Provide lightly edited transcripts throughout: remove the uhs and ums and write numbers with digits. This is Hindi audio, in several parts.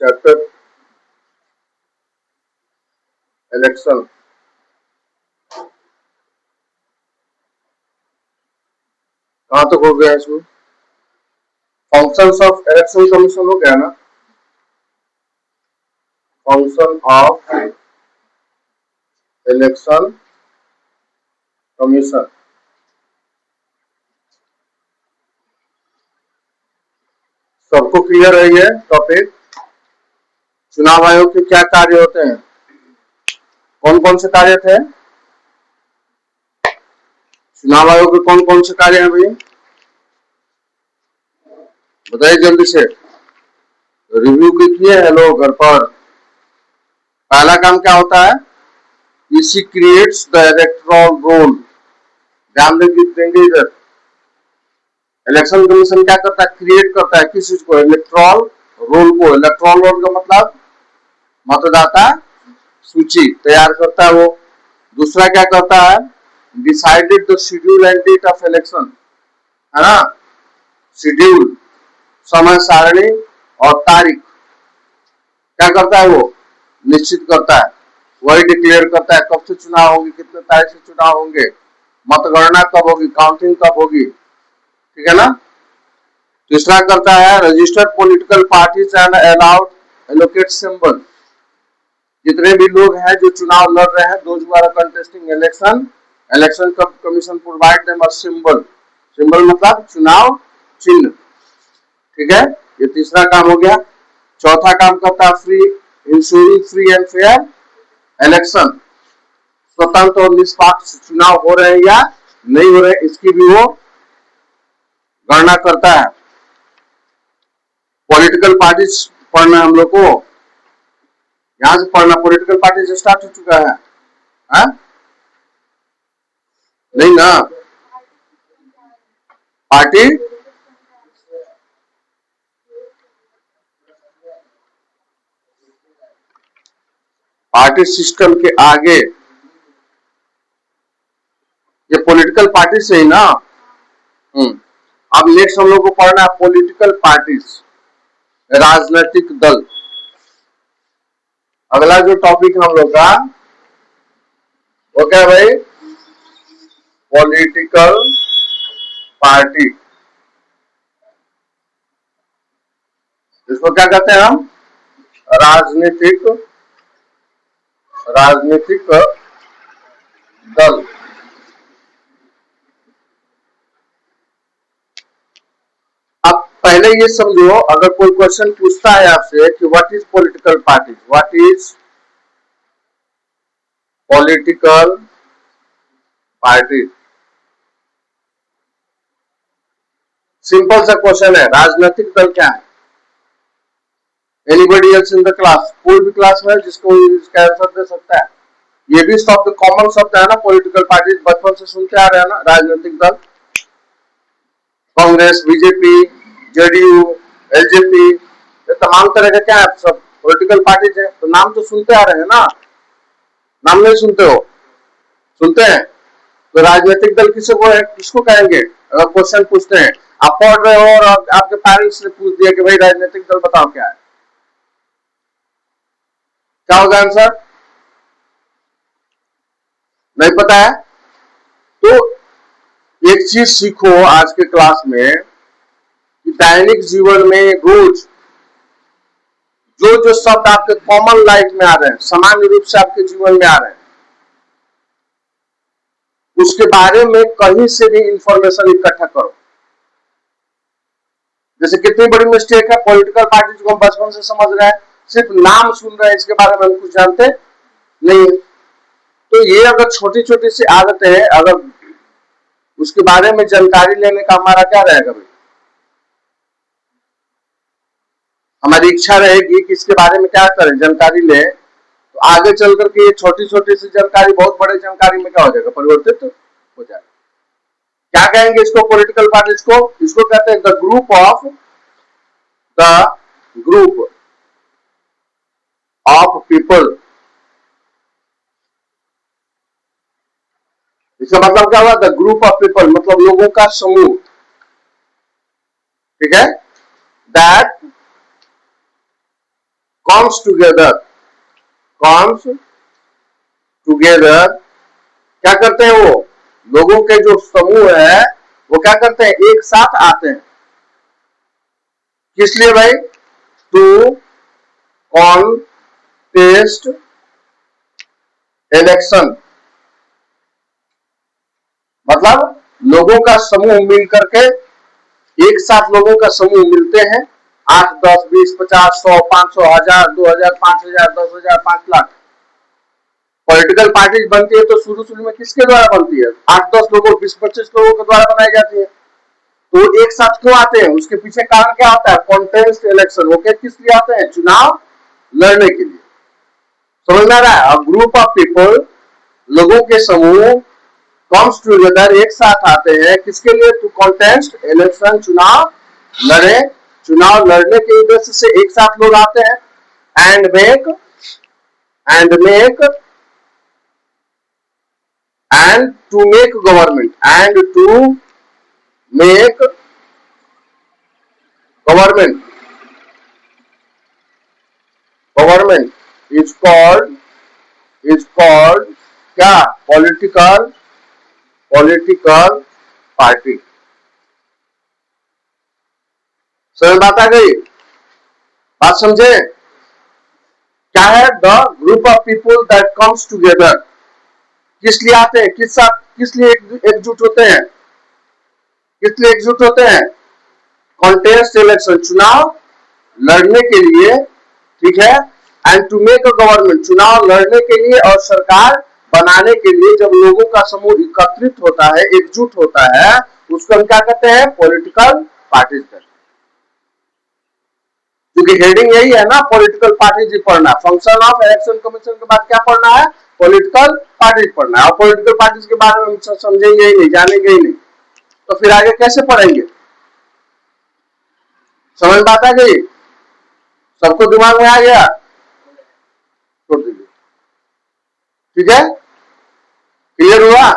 Chapter election. कहाँ तक हो गया इसमें? फंक्शंस ऑफ इलेक्शन कमीशन हो गया ना? Function of election commission. सबको क्लियर है ये टॉपिक? चुनाव आयोग के क्या कार्य होते हैं? कौन कौन से कार्य थे? चुनाव आयोग के कौन कौन से कार्य हैं भैया, बताइए जल्दी से। रिव्यू किए हैं लोग घर पर? पहला काम क्या होता है? इसी क्रिएट्स द इलेक्टोरल रोल। ध्यान देंगे इधर। इलेक्शन कमीशन क्या करता है? क्रिएट करता है किस चीज को? इलेक्टोरल रोल को। इलेक्टोरल रोल का मतलब मतदाता सूची तैयार करता है वो। दूसरा क्या करता है? Decided the schedule and date of election, है ना? शेड्यूल, समय सारणी और तारीख क्या करता है वो? निश्चित करता है। वही डिक्लेयर करता है कब से चुनाव होगी, कितने तारीख से चुनाव होंगे, मतगणना कब होगी, काउंटिंग कब होगी, ठीक है ना? तीसरा करता है registered political parties and allowed allocate symbol. जितने भी लोग हैं जो चुनाव लड़ रहे हैं, those who are contesting election, election commission provide them a symbol. Symbol मतलब चुनाव चिन्ह, ठीक है? ये तीसरा काम हो गया। चौथा काम करता है free ensuring free and fair election. स्वतंत्र और निष्पक्ष चुनाव हो रहे हैं या नहीं हो रहे, इसकी भी वो गणना करता है। पॉलिटिकल पार्टीज पढ़ना हम लोग को, यहां से पढ़ना। पॉलिटिकल पार्टी स्टार्ट हो चुका है, हा? नहीं ना? पार्टी पार्टी सिस्टम के आगे ये पॉलिटिकल पार्टी से ही ना। अब नेक्स्ट हम लोग को पढ़ना है पॉलिटिकल पार्टीज, राजनीतिक दल। अगला जो टॉपिक हम लोग का वो क्या है भाई? Political party. इसको क्या कहते हैं हम? राजनीतिक राजनीतिक दल। अब पहले ये समझो, अगर कोई क्वेश्चन पूछता है आपसे कि what is political party, what is political party, simple सा क्वेश्चन है, राजनीतिक दल क्या है? Anybody else in the class? कोई भी क्लास में जिसको इसका आंसर दे सकता है? ये भी शब्द कॉमन शब्द है ना, पॉलिटिकल पार्टी, बचपन से सुनते आ रहे हैं ना। राजनीतिक दल, कांग्रेस, बीजेपी, जेडीयू, एलजेपी, ये तमाम तरह के क्या है, सब पॉलिटिकल पार्टीज है। तो नाम तो सुनते आ रहे हैं ना, नाम नहीं सुनते हो? सुनते हैं। तो राजनीतिक दल किसको कहेंगे? अगर क्वेश्चन पूछते हैं, आप पढ़ रहे हो और आपके पेरेंट्स ने पूछ दिया कि भाई राजनीतिक दल बताओ क्या है, क्या होगा आंसर? नहीं पता है? तो एक चीज सीखो आज के क्लास में कि दैनिक जीवन में रोज जो जो शब्द आपके कॉमन लाइफ में आ रहे हैं, सामान्य रूप से आपके जीवन में आ रहे हैं, उसके बारे में कहीं से भी इंफॉर्मेशन इकट्ठा करो। जैसे कितनी बड़ी मिस्टेक है, पॉलिटिकल पार्टी को हम बचपन से समझ रहे हैं, सिर्फ नाम सुन रहे हैं, इसके बारे में हम कुछ जानते नहीं। तो ये अगर छोटी छोटी सी आदतें हैं, अगर उसके बारे में जानकारी लेने का हमारा क्या रहेगा भाई? हमारी इच्छा रहेगी कि इसके बारे में क्या करें, जानकारी लें, तो आगे चल करके ये छोटी छोटी सी जानकारी बहुत बड़े जानकारी में क्या हो जाएगा? परिवर्तित हो जाएगा। क्या कहेंगे इसको? पॉलिटिकल पार्टीज को इसको कहते हैं द ग्रुप ऑफ पीपल। इसका मतलब क्या हुआ? द ग्रुप ऑफ पीपल मतलब लोगों का समूह, ठीक है? That comes together, comes together क्या करते हैं? वो लोगों के जो समूह है वो क्या करते हैं? एक साथ आते हैं। किस लिए भाई? टू कॉन्टेस्ट इलेक्शन, मतलब लोगों का समूह मिल करके, एक साथ लोगों का समूह मिलते हैं, 8, 10, 20, 50, 100, 500, 1000, 2000, 5000, 10,000, 5,00,000। पॉलिटिकल पार्टीज बनती है तो शुरू में किसके द्वारा बनती है? 8-10 लोगों, 20-25 लोगों के द्वारा बनाई जाती है। तो एक साथ क्यों आते हैं? उसके पीछे कारण क्या होता है? Contest election. वो किस लिए आते हैं? चुनाव लड़ने के लिए। समझ में आ रहा है? ग्रुप ऑफ पीपल, लोगों के समूह, कम्स टूगेदर, एक साथ आते हैं किसके लिए? टू कॉन्टेस्ट इलेक्शन, चुनाव लड़े। चुनाव लड़ने के उद्देश्य से एक साथ लोग आते हैं। And make and to make government, and to make government, government is called क्या? political party। समझ बात आ गई? बात समझे? क्या है? The group of people that comes together. किस लिए आते हैं? किस लिए एकजुट होते हैं? किस लिए एकजुट होते हैं? कॉन्टेस्ट इलेक्शन, चुनाव लड़ने के लिए, ठीक है। And to make a government, चुनाव लड़ने के लिए और सरकार बनाने के लिए जब लोगों का समूह एकत्रित होता है, एकजुट होता है, उसको हम क्या कहते हैं? पॉलिटिकल पार्टीज कहते हैं। क्योंकि हेडिंग यही है ना, पॉलिटिकल पार्टीज पढ़ना। फंक्शन ऑफ इलेक्शन कमीशन के बाद क्या पढ़ना है? पॉलिटिकल पार्टीज पढ़ना है। और पॉलिटिकल पार्टीज के बारे में हम समझेंगे ही नहीं, जानेंगे ही नहीं, तो फिर आगे कैसे पढ़ेंगे? समझ बात आ गई? सबको दिमाग में आ गया? छोड़ दीजिए, ठीक है? क्लियर हुआ?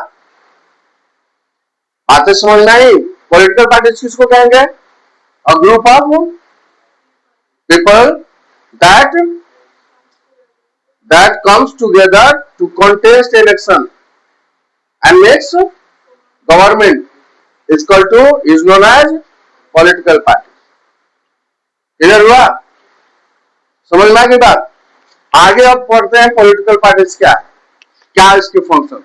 बातें समझ में आई? पॉलिटिकल पार्टीज किसको कहेंगे? A group of people that comes together to contest election and makes government is known as political party। Clear हुआ? समझ में आ गई बात? आगे अब पढ़ते हैं पॉलिटिकल पार्टीज क्या है, क्या इसके फंक्शन।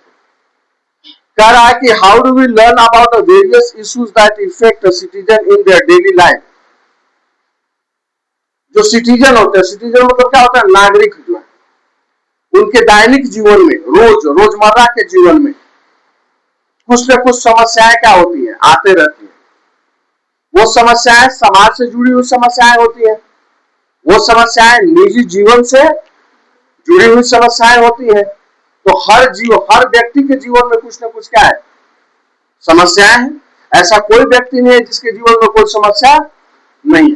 कह रहा है कि how do we learn about the various issues that effect citizen in their daily life. जो सिटीजन होते हैं, सिटीजन मतलब क्या होता है? नागरिक जो है, उनके दैनिक जीवन में, रोजमर्रा के जीवन में कुछ न कुछ समस्याएं क्या होती हैं? आते रहती हैं। वो समस्याएं समाज से जुड़ी हुई समस्याएं होती हैं, वो समस्याएं निजी जीवन से जुड़ी हुई समस्याएं होती हैं। तो हर व्यक्ति के जीवन में कुछ न कुछ क्या है? समस्याएं हैं। ऐसा कोई व्यक्ति नहीं है जिसके जीवन में कोई समस्या नहीं है।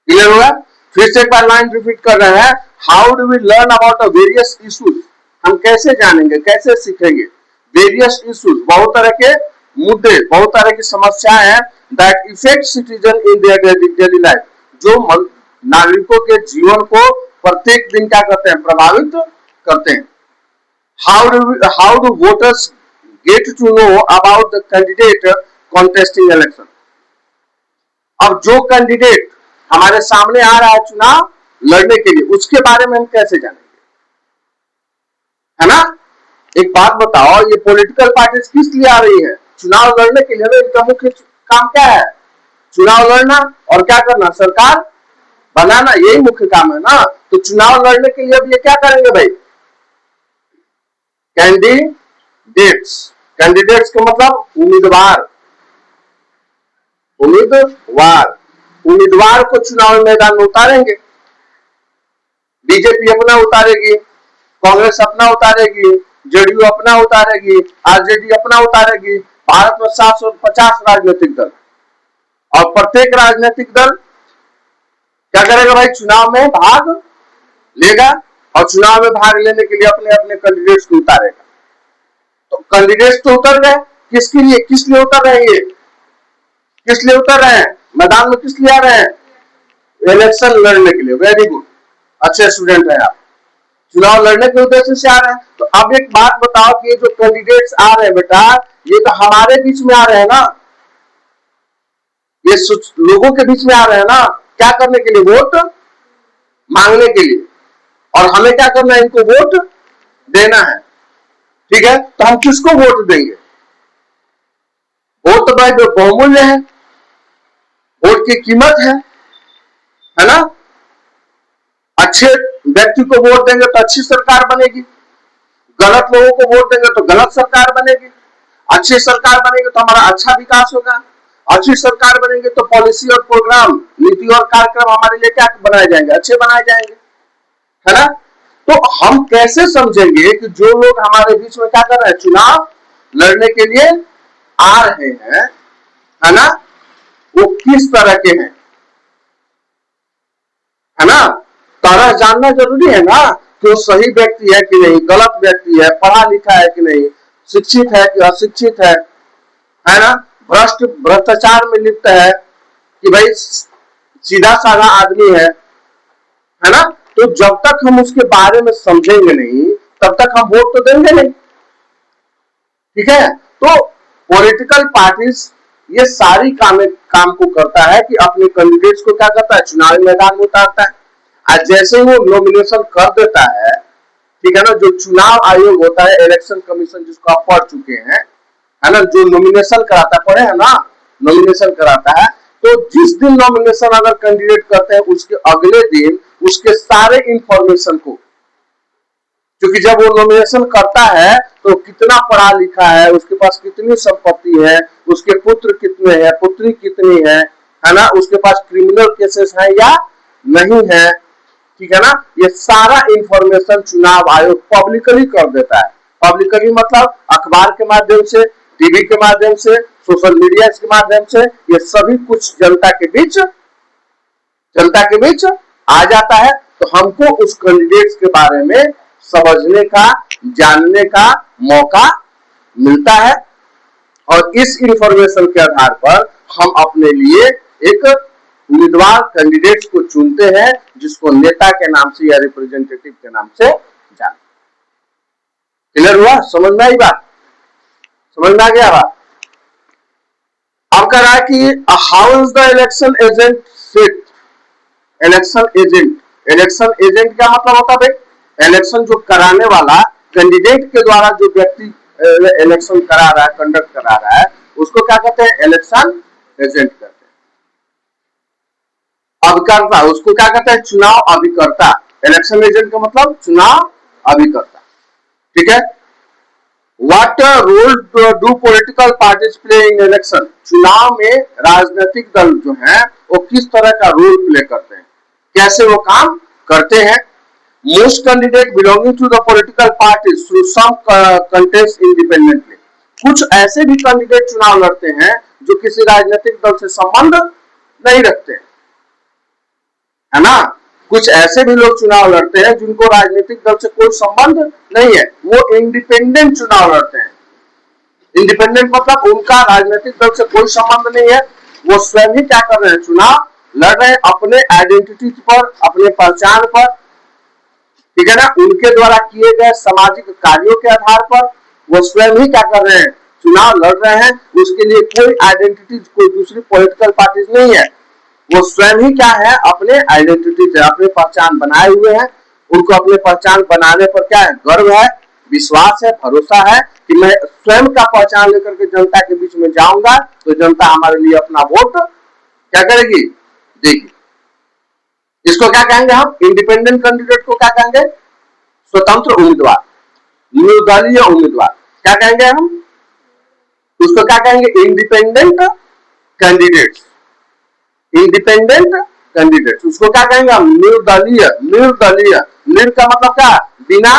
क्लियर हुआ? फिर से एक बार लाइन रिपीट कर रहे हैं। How do we learn about the various issues, हम कैसे जानेंगे, कैसे सीखेंगे? वेरियस इश्यूज, बहुत तरह के मुद्दे, बहुत तरह की समस्याएं हैं, that effect citizen in their daily life, जो नागरिकों के जीवन को प्रत्येक दिन क्या करते हैं? प्रभावित करते हैं। How do voters get to know about the candidate contesting election. अब जो कैंडिडेट हमारे सामने आ रहा है चुनाव लड़ने के लिए, उसके बारे में हम कैसे जानेंगे? है ना? एक बात बताओ, ये पॉलिटिकल पार्टीज किस लिए आ रही है? चुनाव लड़ने के लिए। इनका मुख्य काम क्या है? चुनाव लड़ना और क्या करना? सरकार बनाना, यही मुख्य काम है ना। तो चुनाव लड़ने के लिए अब ये क्या करेंगे भाई? कैंडिडेट्स का मतलब उम्मीदवार, उम्मीदवार को चुनाव मैदान में उतारेंगे। बीजेपी अपना उतारेगी, कांग्रेस अपना उतारेगी, जेडीयू अपना उतारेगी, आरजेडी अपना उतारेगी। भारत में 750 राजनीतिक दल, और प्रत्येक राजनीतिक दल क्या करेगा भाई? चुनाव में भाग लेगा, और चुनाव में भाग लेने के लिए अपने अपने कैंडिडेट्स को उतारेगा। तो कैंडिडेट्स तो उतर गए, किसके लिए, किस लिए उतर रहे हैं? किस लिए उतर रहे हैं मैदान में? किस लिए आ रहे हैं? इलेक्शन लड़ने के लिए। Very good. अच्छे स्टूडेंट है आप, चुनाव लड़ने के उद्देश्य से आ रहे हैं। तो अब एक बात बताओ कि ये जो कैंडिडेट्स आ रहे हैं बेटा, ये तो हमारे बीच में आ रहे हैं ना, ये लोगों के बीच में आ रहे हैं ना, क्या करने के लिए? वोट मांगने के लिए। और हमें क्या करना है? इनको वोट देना है। ठीक है, तो हम किसको वोट देंगे? वोट तो भाई बहुमूल्य है, वोट की कीमत है ना। अच्छे व्यक्ति को वोट देंगे तो अच्छी सरकार बनेगी, गलत लोगों को वोट देंगे तो गलत सरकार बनेगी। अच्छी सरकार बनेगी तो हमारा अच्छा विकास होगा, अच्छी सरकार बनेंगे तो पॉलिसी और प्रोग्राम, नीति और कार्यक्रम हमारे लिए क्या बनाए जाएंगे? अच्छे बनाए जाएंगे, है ना। तो हम कैसे समझेंगे कि जो लोग हमारे बीच में क्या कर रहे हैं, चुनाव लड़ने के लिए आ रहे हैं, है ना, वो किस तरह के हैं, है ना। तरह जानना जरूरी है ना कि वो सही व्यक्ति है कि नहीं, गलत व्यक्ति है, पढ़ा लिखा है कि नहीं, शिक्षित है कि अशिक्षित है ना, भ्रष्टाचार में लिप्त है कि भाई सीधा साधा आदमी है ना। तो जब तक हम उसके बारे में समझेंगे नहीं तब तक हम वोट तो देंगे नहीं। ठीक है, तो पॉलिटिकल पार्टीज ये सारी काम को करता है कि अपने कैंडिडेट्स को क्या करता है, चुनावी मैदान में उतारता है। आज जैसे ही वो नॉमिनेशन कर देता है, ठीक है ना, जो चुनाव आयोग होता है, इलेक्शन कमीशन, जिसको आप पढ़ चुके हैं, है ना, जो नॉमिनेशन कराता, पढ़े है ना, नॉमिनेशन कराता है, तो जिस दिन नॉमिनेशन अगर कैंडिडेट करते हैं उसके अगले दिन उसके सारे इंफॉर्मेशन को, क्योंकि जब वो नॉमिनेशन करता है तो कितना पढ़ा लिखा है, उसके पास कितनी संपत्ति है, उसके पुत्र कितने हैं, पुत्री कितनी है ना, उसके पास क्रिमिनल केसेस है या नहीं है, ठीक है ना, ये सारा इंफॉर्मेशन चुनाव आयोग पब्लिकली कर देता है। पब्लिकली मतलब अखबार के माध्यम से, टीवी के माध्यम से, सोशल मीडिया के माध्यम से, ये सभी कुछ जनता के बीच आ जाता है। तो हमको उस कैंडिडेट्स के बारे में समझने का, जानने का मौका मिलता है, और इस इंफॉर्मेशन के आधार पर हम अपने लिए एक उम्मीदवार कैंडिडेट्स को चुनते हैं, जिसको नेता के नाम से या रिप्रेजेंटेटिव के नाम से जानते। क्लियर हुआ? समझ में आई बात? समझ में आ गया बात? अब कह रहा है कि how is the election agent sit. Election agent क्या मतलब होता है भाई? इलेक्शन जो कराने वाला, कैंडिडेट के द्वारा जो व्यक्ति इलेक्शन करा रहा है, कंडक्ट करा रहा है, उसको क्या कहते हैं? इलेक्शन एजेंट कहते हैं। अभिकर्ता, उसको क्या कहते हैं? चुनाव अभिकर्ता। इलेक्शन एजेंट का मतलब चुनाव अभिकर्ता। ठीक है। What role do political parties play in election? चुनाव में राजनीतिक दल जो है वो किस तरह का रोल प्ले करते हैं, कैसे वो काम करते हैं? Most candidate belonging to the political parties through some contest independently. कुछ ऐसे भी कैंडिडेट चुनाव लड़ते हैं जो किसी राजनीतिक दल से संबंध नहीं रखते, है ना। कुछ ऐसे भी लोग चुनाव लड़ते हैं जिनको राजनीतिक दल से कोई संबंध नहीं है, वो इंडिपेंडेंट चुनाव लड़ते हैं। इंडिपेंडेंट मतलब उनका राजनीतिक दल से कोई संबंध नहीं है, वो स्वयं ही क्या कर रहे हैं? चुनाव लड़ रहे हैं अपने आइडेंटिटी पर, अपने पहचान पर, ठीक है ना, उनके द्वारा किए गए सामाजिक कार्यों के आधार पर वो स्वयं ही क्या कर रहे हैं? चुनाव लड़ रहे हैं। उसके लिए कोई आइडेंटिटी, कोई दूसरी पॉलिटिकल पार्टीज नहीं है, वो स्वयं ही क्या है? अपने आइडेंटिटी से अपनी पहचान बनाए हुए हैं। उनको अपने पहचान बनाने पर क्या है? गर्व है, विश्वास है, भरोसा है कि मैं स्वयं का पहचान लेकर के जनता के बीच में जाऊंगा तो जनता हमारे लिए अपना वोट क्या करेगी? देगी। इसको क्या कहेंगे हम? इंडिपेंडेंट कैंडिडेट को क्या कहेंगे? स्वतंत्र उम्मीदवार, निर्दलीय उम्मीदवार। क्या कहेंगे हम? उसको क्या कहेंगे? Independent candidates. इंडिपेंडेंट कैंडिडेट्स उसको क्या कहेंगे हम? निर्दलीय। निर्दलीय, निर का मतलब क्या? बिना,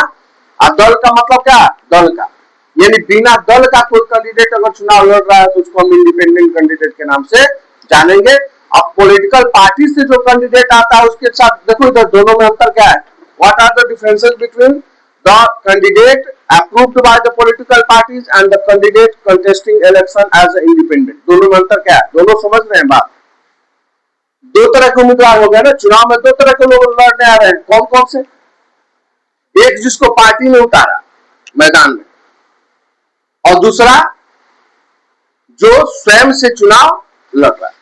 और दल का मतलब क्या? दल का। यानी बिना दल का कोई कैंडिडेट अगर चुनाव लड़ रहा है तो उसको हम इंडिपेंडेंट कैंडिडेट के नाम से जानेंगे। अब पॉलिटिकल पार्टी से जो कैंडिडेट आता है उसके साथ देखो इधर दोनों में अंतर क्या है? What are the differences between the candidate approved by the political parties and the candidate contesting election as a independent? दोनों में अंतर क्या है? दोनों समझ रहे हैं बात? दो तरह के उम्मीदवार हो गए ना, चुनाव में दो तरह के लोग लड़ने आ रहे हैं। कौन कौन से? एक जिसको पार्टी ने उतारा मैदान में, और दूसरा जो स्वयं से चुनाव लड़ रहा है।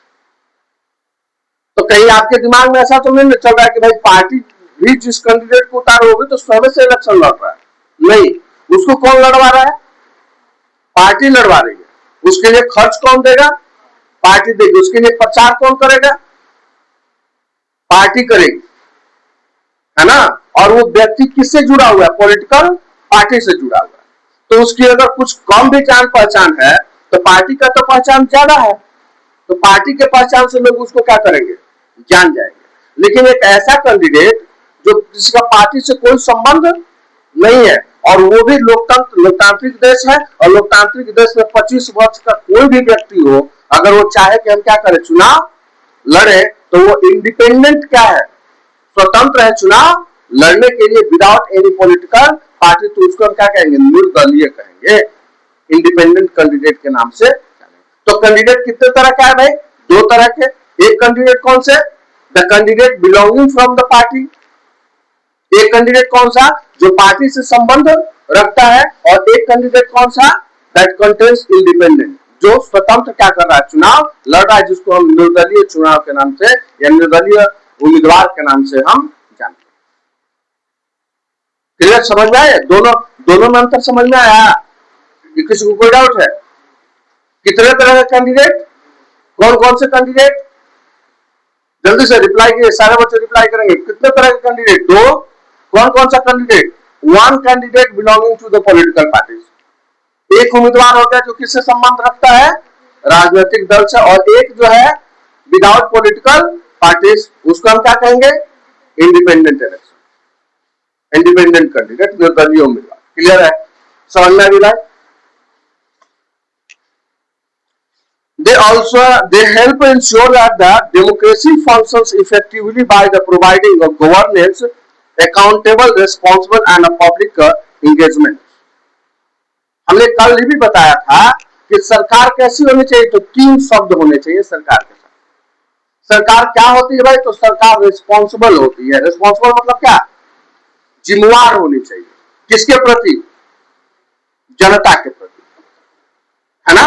तो कहीं आपके दिमाग में ऐसा तो नहीं चल रहा है कि भाई पार्टी भी जिस कैंडिडेट को उतारोगे तो स्वयं से इलेक्शन लड़ रहा है? नहीं, उसको कौन लड़वा रहा है? पार्टी लड़वा रही है। उसके लिए खर्च कौन देगा? पार्टी देगी। उसके लिए प्रचार कौन करेगा? पार्टी करेगी, है ना। और वो व्यक्ति किससे जुड़ा हुआ है? पॉलिटिकल पार्टी से जुड़ा हुआ है। तो उसकी अगर कुछ कम भी जान पहचान है तो पार्टी का तो पहचान ज्यादा है, तो पार्टी के पहचान से लोग उसको क्या करेंगे? जान जाएंगे। लेकिन एक ऐसा कैंडिडेट जो जिसका पार्टी से कोई संबंध नहीं है, और वो भी लोकतांत्रिक देश है, और लोकतांत्रिक देश में 25 वर्ष का कोई भी व्यक्ति हो, अगर वो चाहे कि हम क्या करें, चुनाव लड़े, तो वो इंडिपेंडेंट क्या है? स्वतंत्र है चुनाव लड़ने के लिए, विदाउट एनी पॉलिटिकल पार्टी। तो उसको हम क्या कहेंगे? निर्दलीय कहेंगे, इंडिपेंडेंट कैंडिडेट के नाम से। तो कैंडिडेट कितने तरह का है भाई? दो तरह के। एक कैंडिडेट कौन से? The candidate belonging from the party. एक कैंडिडेट कौन सा? जो पार्टी से संबंध रखता है। और एक कैंडिडेट कौन सा? दैट कंटेन्स इंडिपेंडेंट, जो स्वतंत्र क्या कर रहा है? चुनाव लड़ रहा है, जिसको हम निर्दलीय चुनाव के नाम से या निर्दलीय उम्मीदवार के नाम से हम जानते हैं। क्लियर? समझ में आया? दोनों में अंतर समझ में आया? किसी को कोई डाउट है? कितने तरह के कैंडिडेट? कौन कौन से कैंडिडेट? जल्दी से रिप्लाई कीजिए, सारे बच्चे रिप्लाई करेंगे। कितने तरह के कैंडिडेट? दो। कौन कौन सा candidate? One candidate belonging to the political parties. एक उम्मीदवार हो गया जो किससे संबंध रखता है? राजनीतिक दल से। और एक जो है विदाउट पॉलिटिकल पार्टीज, उसको हम क्या कहेंगे? इंडिपेंडेंट इलेक्शन, इंडिपेंडेंट कैंडिडेट, निर्दलीय उम्मीदवार। क्लियर है? समझ में आ रही है? They help ensure that the democracy functions effectively by the providing of governance, accountable, responsible and a public engagement. हमने कल भी बताया था कि सरकार कैसी होनी चाहिए, तो तीन शब्द होने चाहिए सरकार के साथ। सरकार क्या होती है भाई? तो सरकार रिस्पॉन्सिबल होती है। रिस्पॉन्सिबल मतलब क्या? जिम्मेवार होनी चाहिए। किसके प्रति? जनता के प्रति, है ना।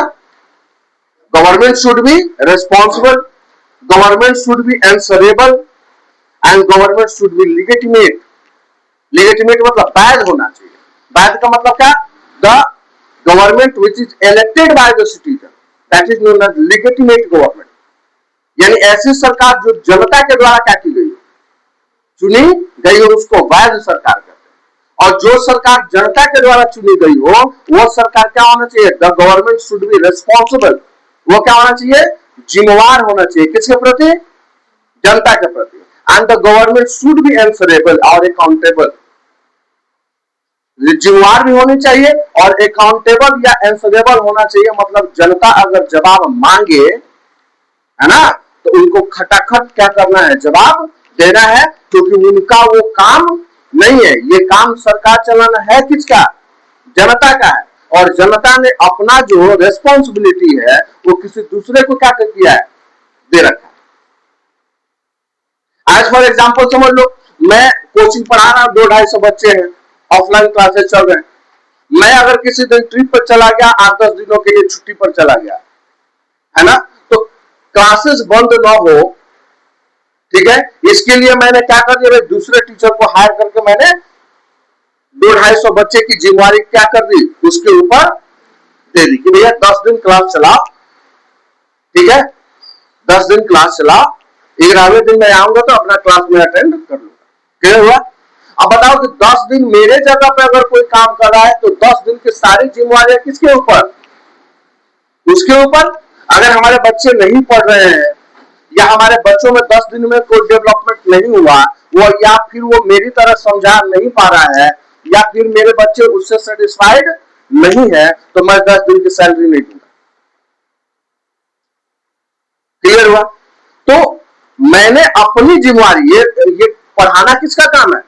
Government should be responsible, government should be answerable, and government should be legitimate. Legitimate मतलब वैध होना चाहिए। वैध का मतलब क्या? The government which is elected by the citizen, that is known as legitimate government. यानी ऐसी सरकार जो जनता के द्वारा क्या की गई, चुनी गई हो, उसको वैध सरकार कहते हैं। और जो सरकार जनता के द्वारा चुनी गई हो, वो सरकार क्या होना चाहिए? The government should be responsible. वो क्या होना चाहिए? जिम्मेवार होना चाहिए। किसके प्रति? जनता के प्रति। And the government should be answerable और अकाउंटेबल। जिम्मेवार भी होनी चाहिए और अकाउंटेबल या एंसरेबल होना चाहिए। मतलब जनता अगर जवाब मांगे, है ना, तो उनको खटाखट क्या करना है? जवाब देना है, क्योंकि उनका वो काम नहीं है। ये काम सरकार चलाना है किसका? जनता का है। और जनता ने अपना जो रेस्पॉन्सिबिलिटी है वो किसी दूसरे को क्या किया है? दे रखा है। एज फॉर एग्जाम्पल समझ लो, मैं कोचिंग पढ़ा रहा हूं, 200-250 बच्चे हैं, ऑफलाइन क्लासेस चल रहे हैं। मैं अगर किसी दिन ट्रिप पर चला गया, 8-10 दिनों के लिए छुट्टी पर चला गया, है ना, तो क्लासेस बंद ना हो, ठीक है, इसके लिए मैंने क्या कर दिया? दूसरे टीचर को हायर करके मैंने 200-250 बच्चे की जिम्मेवारी क्या कर दी? उसके ऊपर दे दी कि भैया 10 दिन क्लास चलाओ, ठीक है, 10 दिन क्लास चलाओ, 11वें दिन मैं आऊंगा तो अपना क्लास में अटेंड कर लूंगा। क्लियर हुआ? अब बताओ कि 10 दिन मेरे जगह पे अगर कोई काम कर रहा है तो 10 दिन की सारी जिम्मेवारियां किसके ऊपर? उसके ऊपर। अगर हमारे बच्चे नहीं पढ़ रहे हैं या हमारे बच्चों में 10 दिन में कोई डेवलपमेंट नहीं हुआ, वो या फिर वो मेरी तरह समझा नहीं पा रहा है, या फिर मेरे बच्चे उससे सेटिस्फाइड नहीं है, तो मैं 10 दिन की सैलरी नहीं दूंगा। क्लियर हुआ? तो मैंने अपनी जिम्मेवारी, ये पढ़ाना किसका काम है?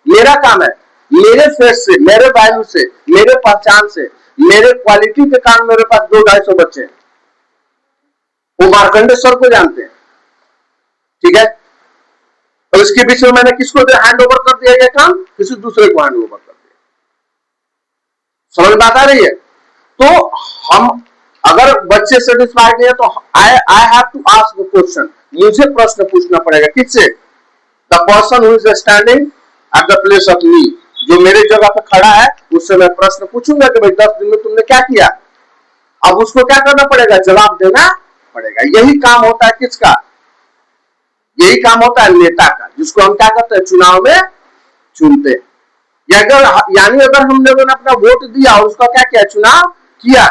मेरा काम है। मेरे फेस से, मेरे वैल्यू से, मेरे पहचान से, मेरे क्वालिटी के कारण मेरे पास 200-250 बच्चे हैं। वो मार्कंडेय सर को जानते हैं, ठीक है, तो इसके बीच में मैंने किसको हैंड ओवर कर दिया, ये काम किसी दूसरे को हैंड ओवर कर दिया। समझ में बात आ रही है? तो हम अगर बच्चे सेटिस्फाइड नहीं है तो I have to ask the question, मुझे प्रश्न पूछना पड़ेगा, किससे? The person who is standing at the place of me, जो मेरे जगह पे खड़ा है, उससे मैं प्रश्न पूछूंगा कि भाई 10 दिन में तुमने क्या किया। अब उसको क्या करना पड़ेगा, जवाब देना पड़ेगा। यही काम होता है किसका, यही काम होता है नेता का, जिसको हम क्या करते हैं, चुनाव में चुनते हैं। यानी अगर हम लोगों ने अपना वोट दिया और उसका क्या किया, चुनाव किया,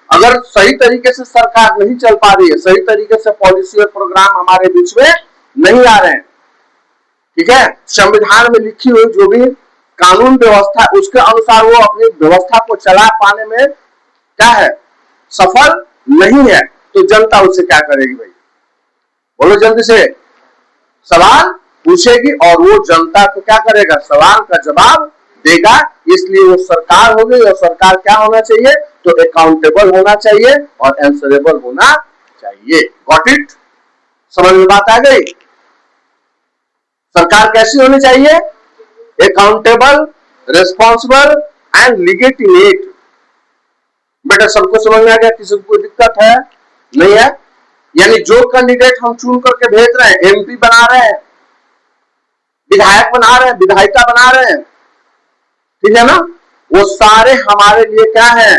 अगर सही तरीके से सरकार नहीं चल पा रही है, सही तरीके से पॉलिसी और प्रोग्राम हमारे बीच में नहीं आ रहे हैं, ठीक है, संविधान में लिखी हुई जो भी कानून व्यवस्था उसके अनुसार वो अपनी व्यवस्था को चला पाने में क्या है, सफल नहीं है, तो जनता उससे क्या करेगी भाई, बोलो जल्दी से, सवाल पूछेगी और वो जनता को क्या करेगा, सवाल का जवाब देगा। इसलिए वो सरकार होगी, और सरकार क्या होना चाहिए, तो अकाउंटेबल होना चाहिए और आंसरेबल होना चाहिए। Got it? समझ में बात आ गई? सरकार कैसी होनी चाहिए, अकाउंटेबल, रिस्पॉन्सिबल एंड लीजिटिमेट। बेटा सबको समझ में आ गया, किसी को कोई दिक्कत है नहीं है? यानी जो कैंडिडेट हम चुन करके भेज रहे हैं, एमपी बना रहे हैं, विधायक बना रहे हैं, विधायिका बना रहे हैं, ठीक है ना, वो सारे हमारे लिए क्या है,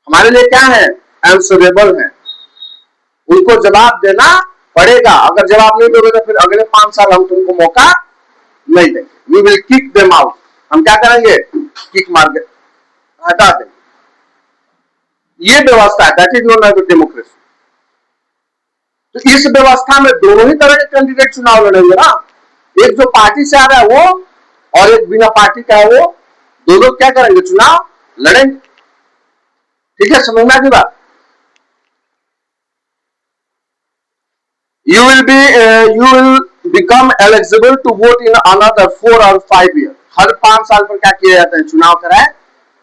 हमारे लिए क्या है, आंसरेबल है। उनको जवाब देना पड़ेगा। अगर जवाब नहीं दोगे तो फिर अगले 5 साल हम तुमको मौका नहीं देंगे। We will kick them out. हम क्या करेंगे, किक मार के हटा देंगे। ये व्यवस्था है, that is known as democracy. तो इस व्यवस्था में दोनों ही तरह के कैंडिडेट चुनाव लड़ेंगे ना, एक जो पार्टी से आ रहा है वो, और एक बिना पार्टी का है वो, दोनों क्या करेंगे, चुनाव लड़ेंगे। ठीक है, समझना की बात। You will become eligible to vote in another 4 or 5 years. हर 5 साल पर क्या किया जाता है, चुनाव कराए।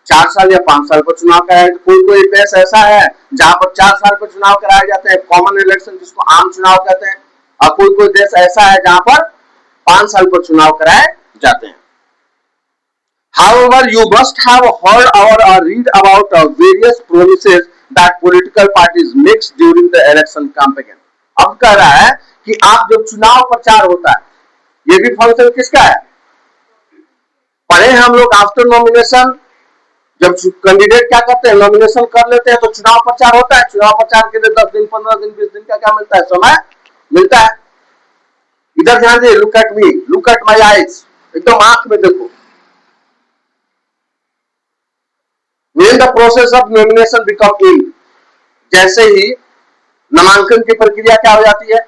4 साल या 5 साल पर चुनाव कराए। कोई देश ऐसा है जहां पर 4 साल पर चुनाव कराए जाते हैं, कॉमन इलेक्शन जिसको आम चुनाव कहते हैं, और कोई देश ऐसा है जहां पर 5 साल पर चुनाव कराए जाते हैं। However, you must have heard or read about various promises that political parties makes during the election campaign. अब कह रहा है कि आप जब चुनाव प्रचार होता है, ये भी फंक्शन किसका है, पढ़े हम लोग आफ्टर नॉमिनेशन, जब कैंडिडेट क्या करते हैं, नॉमिनेशन कर लेते हैं तो चुनाव प्रचार होता है। चुनाव प्रचार के लिए 10 दिन, 15 दिन, 20 दिन का क्या मिलता है, समय मिलता है। इधर ध्यान दे, look at me, look at my eyes, एकदम आंख में देखो। When the process of nomination become in, जैसे ही नामांकन की प्रक्रिया क्या हो जाती है,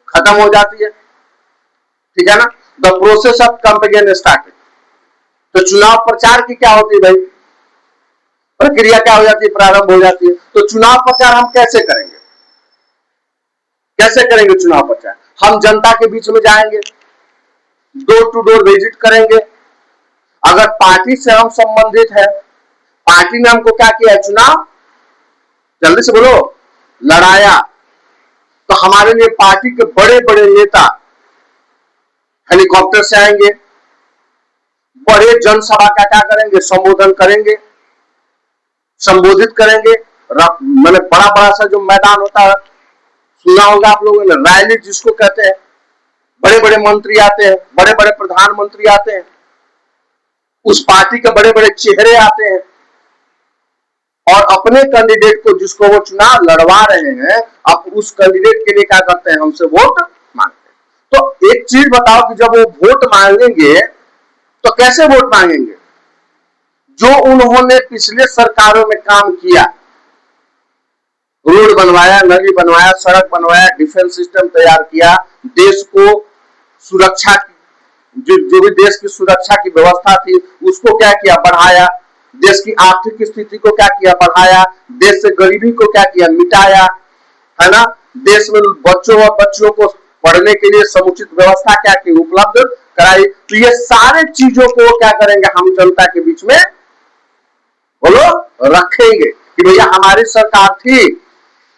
खत्म हो जाती है, ठीक है ना, the process of campaign started. तो चुनाव प्रचार की क्या होती है भाई, प्रक्रिया क्या हो जाती है, प्रारंभ हो जाती है। तो चुनाव प्रचार हम कैसे करेंगे, कैसे करेंगे चुनाव प्रचार, हम जनता के बीच में जाएंगे, डोर टू डोर विजिट करेंगे। अगर पार्टी से हम संबंधित है, पार्टी ने हमको क्या किया, चुनाव, जल्दी से बोलो, लड़ाया, तो हमारे लिए पार्टी के बड़े बड़े नेता हेलीकॉप्टर से आएंगे, बड़े जनसभा का क्या करेंगे, संबोधन करेंगे, संबोधित करेंगे। मैंने बड़ा बड़ा सा जो मैदान होता है, सुना होगा आप लोगों ने, रैली जिसको कहते हैं, बड़े बड़े मंत्री आते हैं, बड़े बड़े प्रधानमंत्री आते हैं, उस पार्टी के बड़े बड़े चेहरे आते हैं, और अपने कैंडिडेट को, जिसको वो चुनाव लड़वा रहे हैं, अब उस कैंडिडेट के लिए क्या करते हैं, हमसे वोट मांगते हैं। तो एक चीज बताओ कि जब वो वोट मांगेंगे तो कैसे वोट मांगेंगे, जो उन्होंने पिछले सरकारों में काम किया, रोड बनवाया, नली बनवाया, सड़क बनवाया, डिफेंस सिस्टम तैयार किया, देश को सुरक्षा, जो भी देश की सुरक्षा की व्यवस्था थी उसको क्या किया, बढ़ाया, देश की आर्थिक स्थिति को क्या किया, बढ़ाया, देश से गरीबी को क्या किया, मिटाया, है ना, देश में बच्चों और बच्चियों को पढ़ने के लिए समुचित व्यवस्था क्या की, उपलब्ध कराई। तो ये सारे चीजों को क्या करेंगे, हम जनता के बीच में बोलो रखेंगे कि भैया हमारी सरकार थी,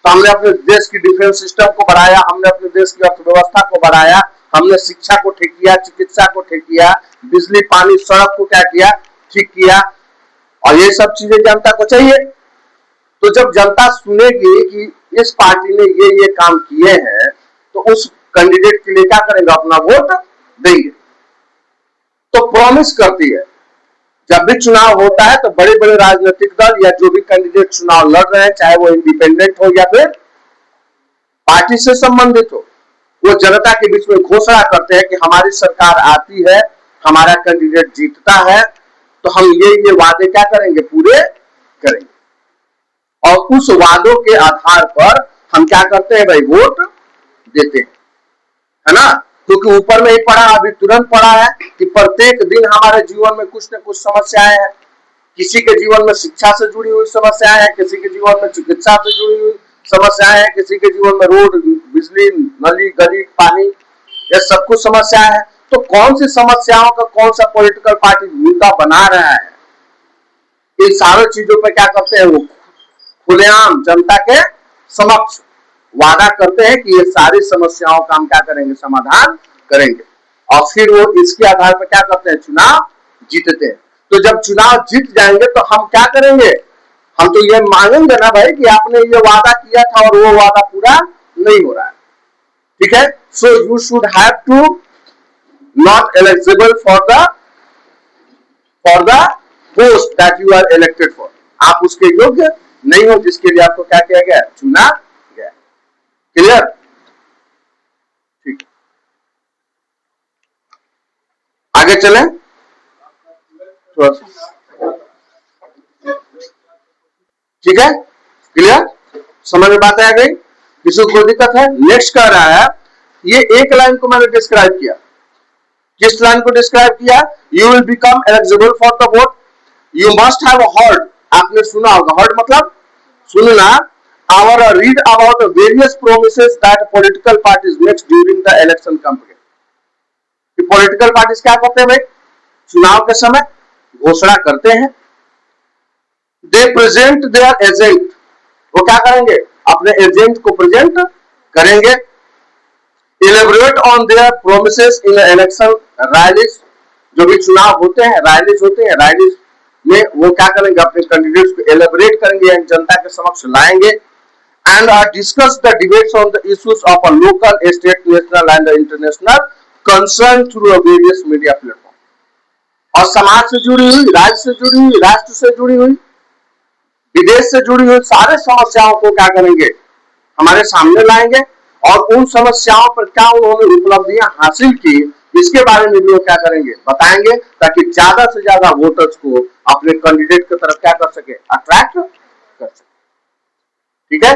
तो हमने अपने देश की डिफेंस सिस्टम को बढ़ाया, हमने अपने देश की अर्थव्यवस्था को बढ़ाया, हमने शिक्षा को ठीक किया, चिकित्सा को ठीक किया, बिजली पानी सड़क को क्या किया, ठीक किया। और ये सब चीजें जनता को चाहिए। तो जब जनता सुनेगी कि इस पार्टी ने ये काम किए हैं, तो उस कैंडिडेट के लिए क्या करेंगे, अपना वोट देंगे। तो प्रॉमिस करती है, जब भी चुनाव होता है तो बड़े बड़े राजनीतिक दल या जो भी कैंडिडेट चुनाव लड़ रहे हैं, चाहे वो इंडिपेंडेंट हो या फिर पार्टी से संबंधित हो, वो जनता के बीच में घोषणा करते हैं कि हमारी सरकार आती है, हमारा कैंडिडेट जीतता है, तो हम ये वादे क्या करेंगे, पूरे करेंगे। और उस वादों के आधार पर हम क्या करते हैं भाई, वोट देते हैं, है ना। क्योंकि ऊपर में ही पढ़ा, अभी तुरंत पढ़ा है कि प्रत्येक दिन हमारे जीवन में कुछ न कुछ समस्याएं हैं। किसी के जीवन में शिक्षा से जुड़ी हुई समस्याएं हैं, किसी के जीवन में चिकित्सा से जुड़ी हुई समस्याएं हैं, किसी के जीवन में रोड, बिजली, नली, गली, पानी, ये सब कुछ समस्याएं हैं। तो कौन सी समस्याओं का कौन सा पॉलिटिकल पार्टी मुद्दा बना रहा है, इन सारी चीजों पर क्या करते हैं, वो खुलेआम जनता के समक्ष वादा करते हैं कि ये सारी समस्याओं का हम क्या करेंगे, समाधान करेंगे। और फिर वो इसके आधार पर क्या करते हैं, चुनाव जीतते हैं। तो जब चुनाव जीत जाएंगे तो हम क्या करेंगे, हम तो ये मांगेंगे ना भाई कि आपने ये वादा किया था और वो वादा पूरा नहीं हो रहा है, ठीक है। So you should have to not eligible for the post that you are elected for. आप उसके योग्य नहीं हो जिसके लिए आपको क्या किया गया, चुना गया। क्लियर, ठीक। आगे चलें, ठीक है, क्लियर, समझ में बात आ गई, किसी को कोई दिक्कत है। नेक्स्ट कह रहा है, ये एक लाइन को मैंने डिस्क्राइब किया, किस लाइन को डिस्क्राइब किया, you will become eligible for the vote, you must have heard, आपने सुना होगा, हर्ड मतलब सुनना, और read about various promises that political parties makes during the election campaign. कि पॉलिटिकल पार्टीज क्या करते हैं भाई, चुनाव के समय घोषणा करते हैं, दे प्रेजेंट देयर एजेंट, वो क्या करेंगे, अपने एजेंट को प्रेजेंट करेंगे, elaborate on their promises in election rallies, जो भी चुनाव होते हैं, रैलीज होते हैं, रैलीज में वो क्या करेंगे, अपने कैंडिडेट्स को एलेबोरेट करेंगे, जनता के समक्ष लाएंगे, and discuss the debates on the issues of a local, state, national and international concern through various media platform. और समाज से जुड़ी हुई, राज्य से जुड़ी हुई, राष्ट्र से जुड़ी हुई, विदेश से जुड़ी हुई सारे समस्याओं को क्या करेंगे, हमारे सामने लाएंगे, और उन समस्याओं पर क्या उन्होंने उपलब्धियां हासिल की, इसके बारे में भी वो क्या करेंगे, बताएंगे, ताकि ज्यादा से ज्यादा वोटर्स को अपने कैंडिडेट की तरफ क्या कर सके, अट्रैक्ट कर सके, ठीक है।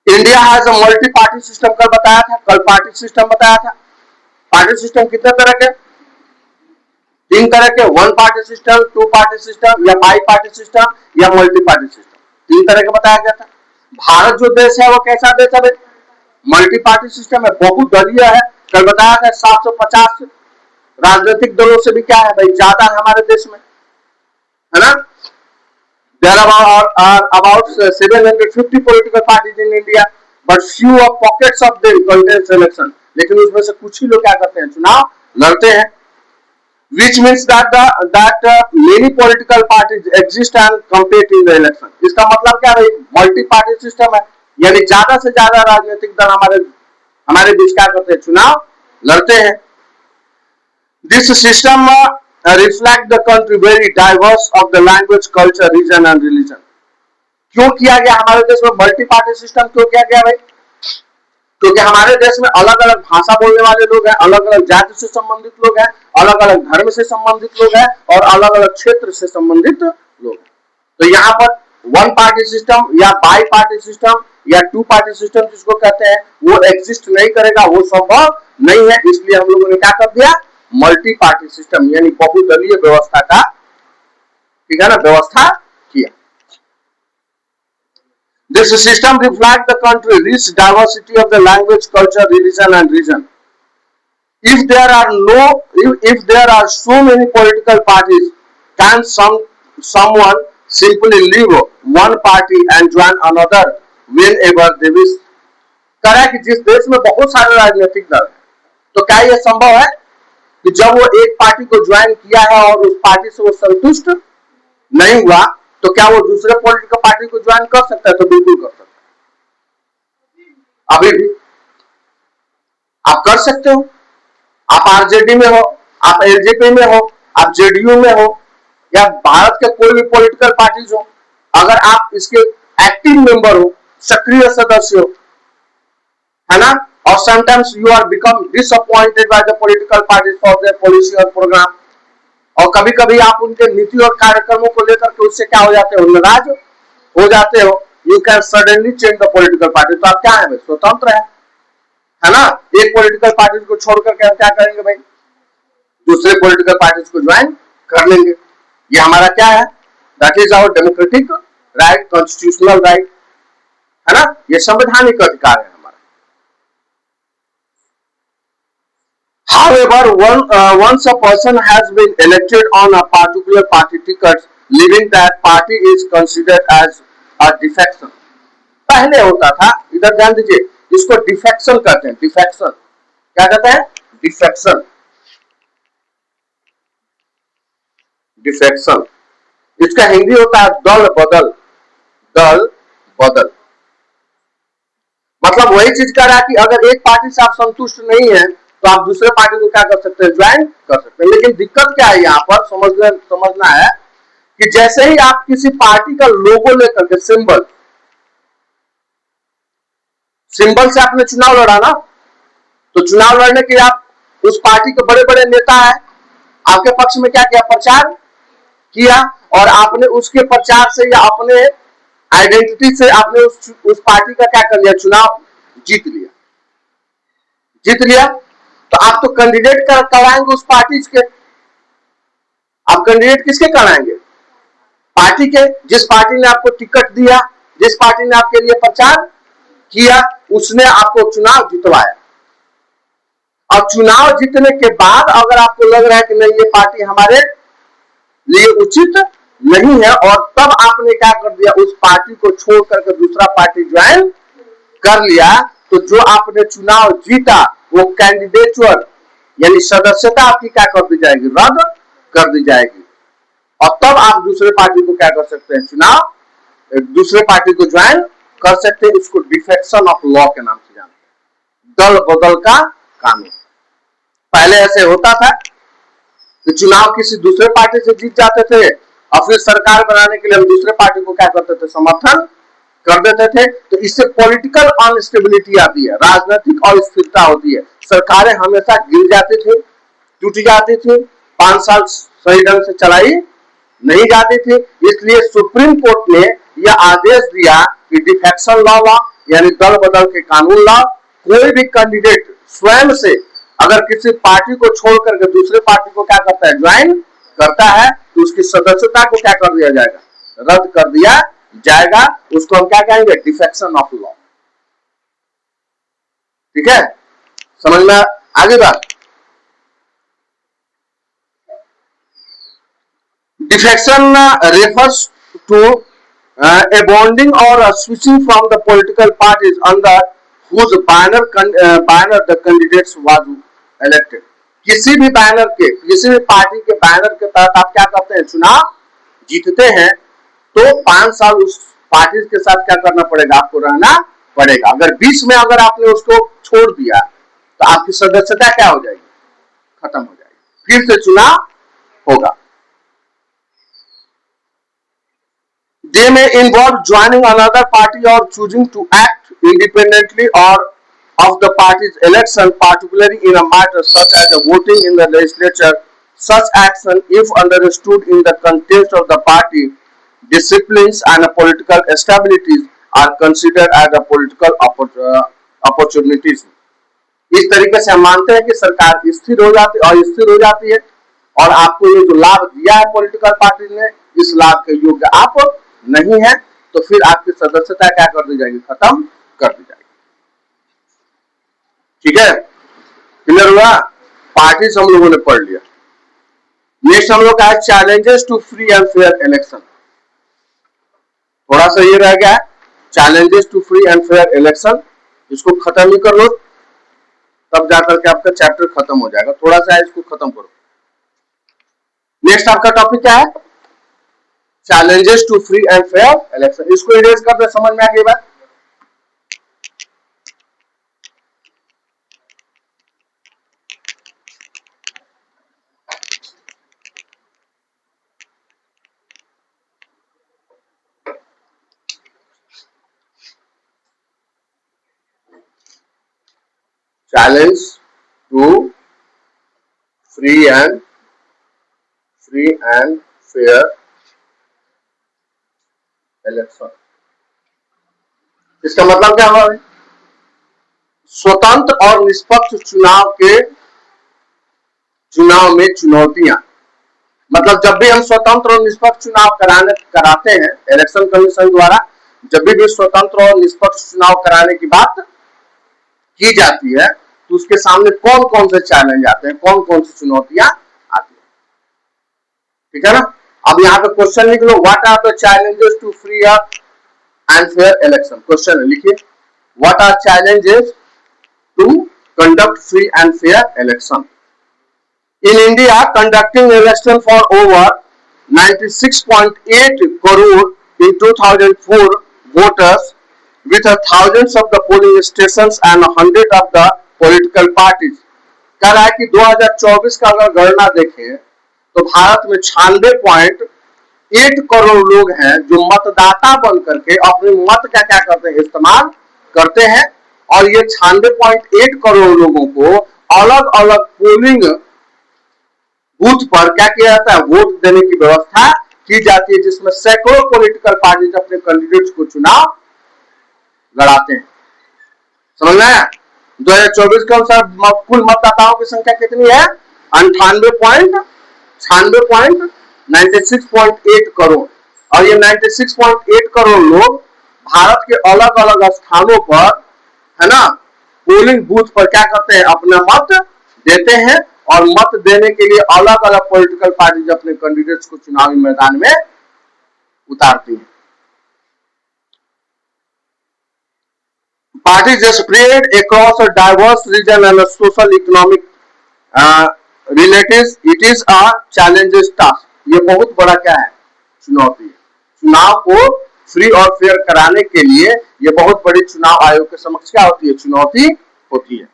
India has a multi party system, कल बताया था, कल पार्टी सिस्टम बताया था। पार्टी सिस्टम कितने तरह के, तीन तरह के, one party system, two party system, या बाई पार्टी सिस्टम, या मल्टी पार्टी सिस्टम, तीन तरह का बताया गया था। भारत जो देश है वो कैसा देश है, मल्टी पार्टी सिस्टम है, बहुदलीय है। कल बताया था 750 राजनीतिक दलों से भी क्या है भाई, ज्यादा है हमारे देश में, है ना। There are about 750 political parties in India, but few of pockets of them contains election. लेकिन उसमें से कुछ ही लोग क्या करते हैं, चुनाव लड़ते हैं। Which means that many political parties exist and compete in the election. इसका मतलब क्या है, मल्टी पार्टी सिस्टम है, यानी ज्यादा से ज्यादा राजनीतिक दल हमारे बीच क्या करते हैं, चुनाव लड़ते हैं। This system reflect the country very diverse of the language, culture, region and religion. क्यों किया गया हमारे देश में मल्टी पार्टी सिस्टम, क्यों किया गया भाई, क्योंकि हमारे देश में अलग अलग भाषा बोलने वाले लोग हैं, अलग अलग जाति से संबंधित लोग हैं, अलग अलग धर्म से संबंधित लोग हैं, और अलग अलग क्षेत्र से संबंधित लोग। तो यहाँ पर वन पार्टी सिस्टम या बाई पार्टी सिस्टम या टू पार्टी सिस्टम जिसको कहते हैं, वो एग्जिस्ट नहीं करेगा, वो संभव नहीं है। इसलिए हम लोगों ने क्या कर दिया, मल्टी पार्टी सिस्टम यानी बहुदलीय व्यवस्था का, ठीक है ना, व्यवस्था किया। This system reflects the country rich diversity of the language, culture, religion and region. If there are so many political parties, can someone simply leave one party and join another whenever they wish। कह रहा है कि जिस देश में बहुत सारे राजनीतिक दल तो क्या यह संभव है कि जब वो एक पार्टी को ज्वाइन किया है और उस पार्टी से वो संतुष्ट नहीं हुआ तो क्या वो दूसरे पॉलिटिकल पार्टी को ज्वाइन कर सकता है? तो बिल्कुल कर सकता है। अभी भी आप कर सकते हो। आप आरजेडी में हो, आप एलजेपी में हो, आप जेडीयू में हो या भारत के कोई भी पॉलिटिकल पार्टीज हो, अगर आप इसके एक्टिव मेंबर हो, सक्रिय सदस्य हो, है ना, और sometimes you are become disappointed by the political parties for their policy और प्रोग्राम, और कभी कभी आप उनके नीति और कार्यक्रमों को लेकर के उससे क्या हो जाते हो, नाराज हो जाते हो, you can suddenly change the political party. तो आप क्या है, स्वतंत्र है ना। एक पॉलिटिकल पार्टी को छोड़कर के हम क्या करेंगे भाई, दूसरे पॉलिटिकल पार्टीज को ज्वाइन कर लेंगे। ये हमारा क्या है, that is our democratic right, constitutional right, है ना, ये संवैधानिक अधिकार है हमारा। However, once a person has been elected on a particular party ticket, leaving that party is considered as a defection। पहले होता था, इधर ध्यान दीजिए, इसको डिफेक्शन कहते हैं। डिफेक्शन क्या कहते हैं? डिफेक्शन। डिफेक्शन इसका हिंदी होता है दल बदल। दल बदल मतलब वही चीज कर रहा है कि अगर एक पार्टी से आप संतुष्ट नहीं है तो आप दूसरे पार्टी को क्या कर सकते हैं, ज्वाइन कर सकते हैं। लेकिन दिक्कत क्या है यहाँ पर, समझना है कि जैसे ही आप किसी पार्टी का लोगो लेकर के, सिंबल से आपने चुनाव लड़ा ना, तो चुनाव लड़ने के आप उस पार्टी के बड़े बड़े नेता है, आपके पक्ष में क्या किया, प्रचार किया, और आपने उसके प्रचार से या अपने आइडेंटिटी से आपने उस पार्टी का क्या कर लिया, चुनाव जीत लिया। तो आप तो कैंडिडेट कराएंगे उस पार्टी के। आप कैंडिडेट किसके कराएंगे, पार्टी के। जिस पार्टी ने आपको टिकट दिया, जिस पार्टी ने आपके लिए प्रचार किया, उसने आपको चुनाव जितवाया। और चुनाव जीतने के बाद अगर आपको लग रहा है कि नहीं ये पार्टी हमारे लिए उचित नहीं है, और तब आपने क्या कर दिया, उस पार्टी को छोड़ करके दूसरा पार्टी ज्वाइन कर लिया, तो जो आपने चुनाव जीता वो कैंडिडेचुअर यानी सदस्यता आपकी क्या कर दी जाएगी, रद्द कर दी जाएगी। और तब आप दूसरे पार्टी को क्या कर सकते हैं, चुनाव दूसरे पार्टी को ज्वाइन कर सकते हैं। इसको डिफेक्शन ऑफ लॉ के नाम से जानते हैं, दल बदल का कानून। पहले ऐसे होता था कि चुनाव किसी दूसरे पार्टी से जीत जाते थे और फिर सरकार बनाने के लिए हम दूसरे पार्टी को क्या करते थे, समर्थन कर देते थे। तो इससे पॉलिटिकल अनस्टेबिलिटी आती है, राजनीतिक अस्थिरता होती है, सरकारें हमेशा गिर जाती थी, टूट जाती थी, 5 साल सही ढंग से चलाई नहीं जाती थी। इसलिए सुप्रीम कोर्ट ने यह आदेश दिया कि डिफेक्शन लॉ यानी दल बदल के कानून ला, कोई भी कैंडिडेट स्वयं से अगर किसी पार्टी को छोड़ करके दूसरे पार्टी को क्या करता है, ज्वाइन करता है, तो उसकी सदस्यता को क्या कर दिया जाएगा, रद्द कर दिया जाएगा। उसको हम क्या कहेंगे, डिफेक्शन ऑफ लॉ। ठीक है, समझ में आगे बात। Defection refers to a bonding or a switching from the political parties under whose banner the candidates was elected। किसी भी बैनर के, किसी भी पार्टी के बैनर के तहत आप क्या करते हैं, चुनाव जीतते हैं, तो 5 साल उस पार्टी के साथ क्या करना पड़ेगा, आपको रहना पड़ेगा। अगर बीच में अगर आपने उसको छोड़ दिया तो आपकी सदस्यता क्या हो जाएगी, खत्म हो जाएगी, फिर से चुनाव होगा। They may involve joining another party or choosing to act independently or of the party's election, particularly in a matter such as voting in the legislature. Such action, if understood in the context of the party disciplines and political stabilities, are considered as a political opportunities। इस तरीके से हम मानते हैं कि सरकार स्थिर हो जाती है, अस्थिर हो जाती है, और आपको ये जो लाभ दिया है पॉलिटिकल पार्टी ने, इस लाभ के योग्य आप नहीं है, तो फिर आपकी सदस्यता क्या कर दी जाएगी, खत्म कर दी जाएगी। ठीक है, क्लियर हुआ। पार्टी हम लोगों ने पढ़ लिया। नेक्स्ट हम लोग का है challenges to free and fair election. थोड़ा सा ये रह गया है, challenges to free and fair election, इसको खत्म ही कर लो, तब जाकर के आपका चैप्टर खत्म हो जाएगा। थोड़ा सा इसको खत्म करो। नेक्स्ट आपका टॉपिक क्या है? Challenges to free and fair election. इसको इरेज कर दे, समझ में आ गई बात? challenge to free and fair election. इसका मतलब क्या हुआ? स्वतंत्र और निष्पक्ष चुनाव में चुनौतियां। मतलब जब भी हम स्वतंत्र और निष्पक्ष चुनाव कराते हैं इलेक्शन कमीशन द्वारा, जब भी स्वतंत्र और निष्पक्ष चुनाव कराने की बात की जाती है तो उसके सामने कौन कौन से चैलेंज आते हैं, कौन कौन सी चुनौतियां आती है, ठीक है ना? अब यहाँ पे क्वेश्चन लिख लो, what are the challenges to free and fair election. Question लिखिए, what are challenges to conduct free and fair election in India? Conducting election for over 96.8 crore in 2004 voters with thousands of the polling stations and hundreds of the political parties। कह रहा है कि 2024 का अगर गणना देखें तो भारत में 96.8 करोड़ लोग हैं जो मतदाता बन करके अपने मत का क्या करते हैं, इस्तेमाल करते हैं। और ये 96.8 करोड़ लोगों को अलग अलग पोलिंग बूथ पर क्या किया जाता है, वोट देने की व्यवस्था की जाती है, जिसमें सैकड़ों पॉलिटिकल पार्टीज अपने कैंडिडेट्स को चुनाव लड़ाते हैं। समझ में आया? 2024 के अनुसार कुल मतदाताओं की संख्या कितनी है? 96.8 करोड़। और ये 96.8 करोड़ लोग भारत के अलग अलग स्थानों पर, है ना, पोलिंग बूथ पर क्या करते हैं, अपना मत देते हैं। और मत देने के लिए अलग अलग पॉलिटिकल पार्टीज अपने कैंडिडेट्स को चुनावी मैदान में उतारती हैं। Parties spread across a diverse region and a social economic relatives, it is a challenges task। ये बहुत बड़ा क्या है, चुनौती है। चुनाव को फ्री और फेयर कराने के लिए ये बहुत बड़ी चुनाव आयोग के समक्ष क्या होती है, चुनौती होती है।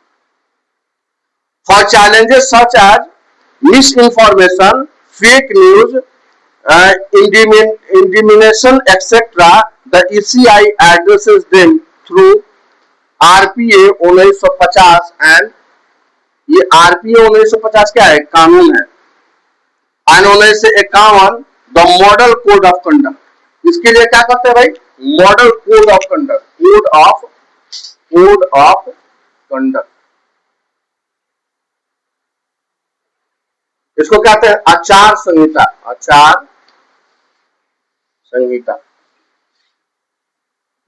For challenges such as misinformation, fake news, intimidation, etc., the ECI addresses them through RPA 1950 and ये RPA 1950 क्या है, कानून है, और 1951 the model code of conduct. इसके लिए क्या करते हैं भाई, model code of conduct, code of conduct. इसको कहते हैं आचार संहिता, आचार संहिता।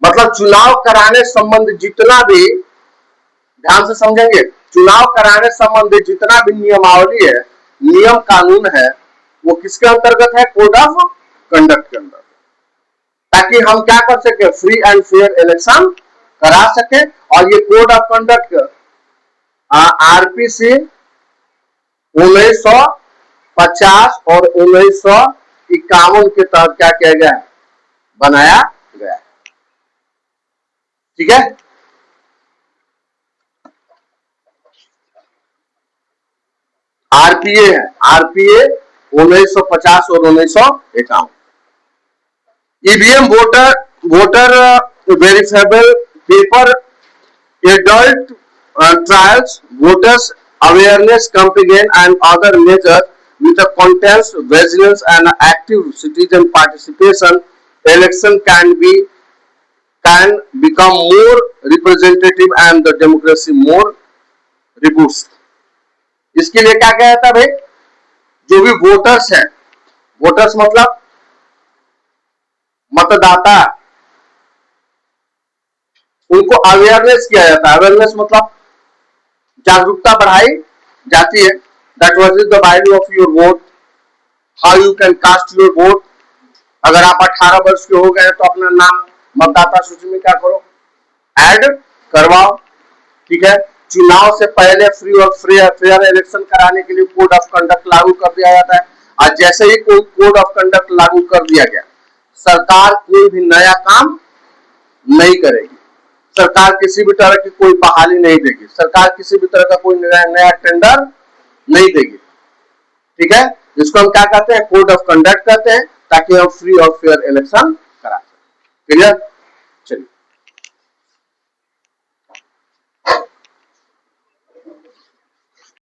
मतलब चुनाव कराने संबंधी जितना भी, ध्यान से समझेंगे, चुनाव कराने संबंधी जितना भी नियमावली है, नियम कानून है, वो किसके अंतर्गत है, कोड ऑफ कंडक्ट के अंदर, ताकि हम क्या कर सके, फ्री एंड फेयर इलेक्शन करा सके। और ये कोड ऑफ कंडक्ट आरपीसी 1950 और 1951 के तहत क्या किया गया, बनाया गया। ठीक है, आरपीए है, आरपीए 1950 और 1951। EVM voter verifiable paper, adult trials, voters awareness campaign and other measures with a contest, vigilance and active citizen participation, election can become more representative and the democracy more robust। इसके लिए क्या कहा जाता है भाई, जो भी वोटर्स हैं, वोटर्स मतलब मतदाता, उनको अवेयरनेस किया जाता है। अवेयरनेस मतलब जागरूकता बढ़ाई जाती है। That was the value of your vote, how you can cast your vote, अगर आप 18 वर्ष के हो गए तो अपना नाम मतदाता सूची में क्या करो, ऐड करवाओ। ठीक है, चुनाव से पहले फ्री और फेयर इलेक्शन कराने के लिए कोड ऑफ कंडक्ट लागू कर दिया जाता है। और जैसे ही कोई कोड ऑफ कंडक्ट लागू कर दिया गया, सरकार कोई भी नया काम नहीं करेगी, सरकार किसी भी तरह की कोई बहाली नहीं देगी, सरकार किसी भी तरह का कोई नया टेंडर नहीं देगी। ठीक है, इसको हम क्या कहते हैं, कोड ऑफ कंडक्ट कहते हैं, ताकि हम फ्री और फेयर इलेक्शन करा सकें। क्लियर?